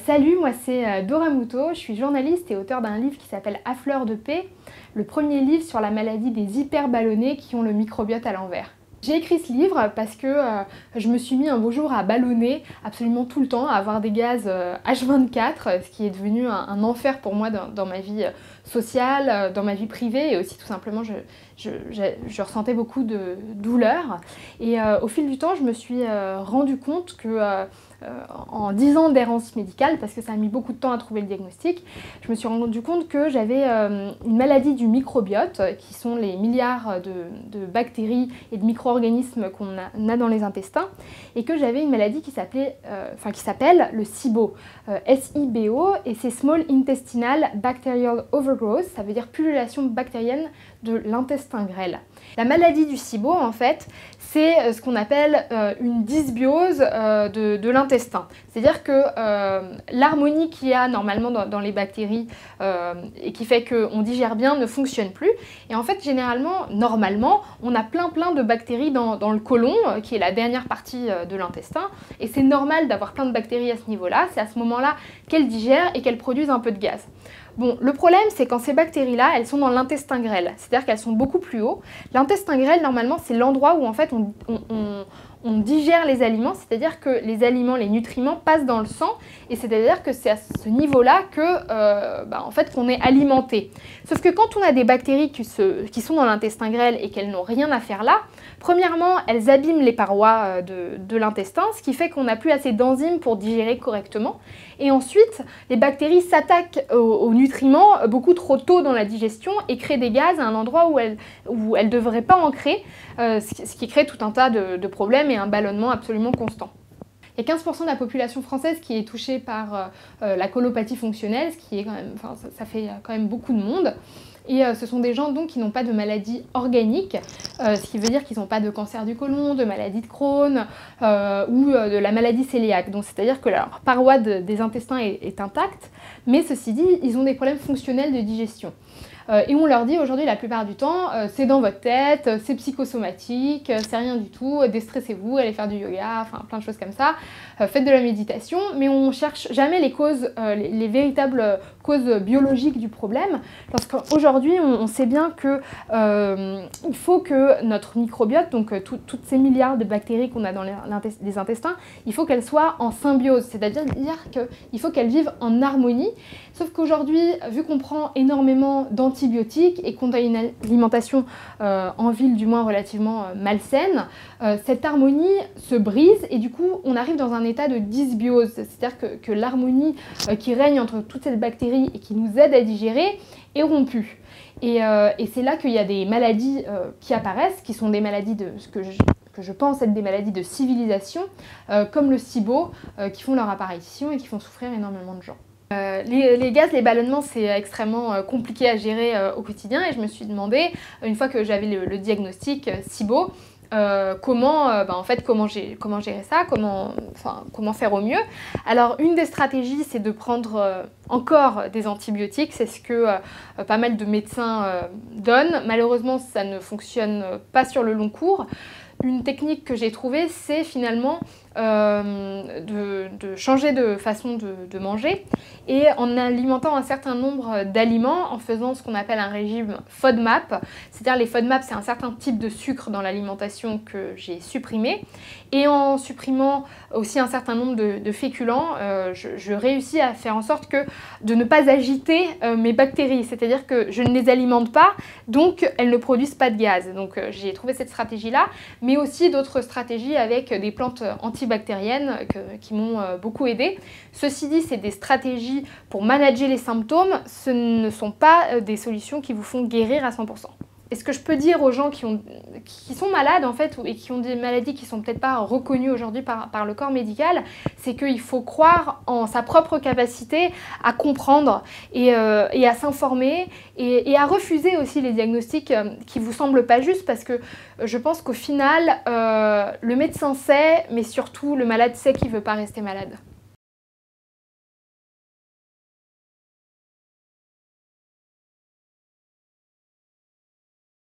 Salut, moi c'est Dora Muto, je suis journaliste et auteure d'un livre qui s'appelle À fleur de paix, le premier livre sur la maladie des hyperballonnés qui ont le microbiote à l'envers. J'ai écrit ce livre parce que je me suis mis un beau jour à ballonner absolument tout le temps, à avoir des gaz H24, ce qui est devenu un enfer pour moi dans ma vie sociale, dans ma vie privée, et aussi tout simplement je ressentais beaucoup de douleur. Et au fil du temps, je me suis rendu compte que en 10 ans d'errance médicale, parce que ça a mis beaucoup de temps à trouver le diagnostic, je me suis rendu compte que j'avais une maladie du microbiote, qui sont les milliards de bactéries et de micro-organismes qu'on a dans les intestins, et que j'avais une maladie qui s'appelle le SIBO, S-I-B-O, et c'est Small Intestinal Bacterial Overgrowth, ça veut dire pullulation bactérienne de l'intestin grêle. La maladie du SIBO, en fait, c'est ce qu'on appelle une dysbiose de l'intestin. C'est-à-dire que l'harmonie qu'il y a normalement dans les bactéries et qui fait qu'on digère bien ne fonctionne plus. Et en fait, généralement, normalement, on a plein de bactéries dans le côlon, qui est la dernière partie de l'intestin. Et c'est normal d'avoir plein de bactéries à ce niveau-là. C'est à ce moment-là qu'elles digèrent et qu'elles produisent un peu de gaz. Bon, le problème, c'est quand ces bactéries-là, elles sont dans l'intestin grêle, c'est-à-dire qu'elles sont beaucoup plus haut. L'intestin grêle, normalement, c'est l'endroit où en fait on digère les aliments, c'est-à-dire que les aliments, les nutriments passent dans le sang, et c'est-à-dire que c'est à ce niveau-là que, en fait, qu'on est alimenté. Sauf que quand on a des bactéries qui sont dans l'intestin grêle et qu'elles n'ont rien à faire là, premièrement, elles abîment les parois de l'intestin, ce qui fait qu'on n'a plus assez d'enzymes pour digérer correctement. Et ensuite, les bactéries s'attaquent aux nutriments beaucoup trop tôt dans la digestion et créent des gaz à un endroit où elles ne devraient pas en créer, ce qui crée tout un tas de problèmes et un ballonnement absolument constant. Il y a 15% de la population française qui est touchée par la colopathie fonctionnelle, ce qui est quand même, ça fait quand même beaucoup de monde. Et ce sont des gens donc qui n'ont pas de maladie organique, ce qui veut dire qu'ils n'ont pas de cancer du côlon, de maladie de Crohn ou de la maladie cœliaque. Donc c'est-à-dire que leur paroi des intestins est intacte, mais ceci dit, ils ont des problèmes fonctionnels de digestion. Et on leur dit aujourd'hui la plupart du temps, c'est dans votre tête, c'est psychosomatique, c'est rien du tout, déstressez-vous, allez faire du yoga, enfin plein de choses comme ça, faites de la méditation, mais on cherche jamais les causes, les véritables causes biologiques du problème, parce qu'aujourd'hui on sait bien que il faut que notre microbiote, donc toutes ces milliards de bactéries qu'on a dans les intestins, il faut qu'elles soient en symbiose, c'est-à-dire qu'il faut qu'elles vivent en harmonie, sauf qu'aujourd'hui, vu qu'on prend énormément d'antibiotiques et qu'on a une alimentation en ville du moins relativement malsaine, cette harmonie se brise et du coup on arrive dans un état de dysbiose, c'est-à-dire que l'harmonie qui règne entre toutes ces bactéries et qui nous aide à digérer est rompue. Et c'est là qu'il y a des maladies qui apparaissent, qui sont des maladies que je pense être des maladies de civilisation, comme le SIBO, qui font leur apparition et qui font souffrir énormément de gens. Les gaz, les ballonnements, c'est extrêmement compliqué à gérer au quotidien, et je me suis demandé, une fois que j'avais le diagnostic SIBO, comment gérer ça, comment faire au mieux. Alors une des stratégies, c'est de prendre encore des antibiotiques, c'est ce que pas mal de médecins donnent. Malheureusement, ça ne fonctionne pas sur le long cours. Une technique que j'ai trouvée, c'est finalement de changer de façon de manger, et en alimentant un certain nombre d'aliments, en faisant ce qu'on appelle un régime FODMAP, c'est-à-dire les FODMAP, c'est un certain type de sucre dans l'alimentation que j'ai supprimé, et en supprimant aussi un certain nombre de féculents, je réussis à faire en sorte de ne pas agiter mes bactéries, c'est-à-dire que je ne les alimente pas, donc elles ne produisent pas de gaz. Donc j'ai trouvé cette stratégie-là, mais aussi d'autres stratégies avec des plantes antibactériennes qui m'ont beaucoup aidée. Ceci dit, c'est des stratégies pour manager les symptômes, ce ne sont pas des solutions qui vous font guérir à 100%. Et ce que je peux dire aux gens qui sont malades en fait, et qui ont des maladies qui ne sont peut-être pas reconnues aujourd'hui par le corps médical, c'est qu'il faut croire en sa propre capacité à comprendre et à s'informer et à refuser aussi les diagnostics qui ne vous semblent pas justes, parce que je pense qu'au final, le médecin sait, mais surtout le malade sait qu'il ne veut pas rester malade.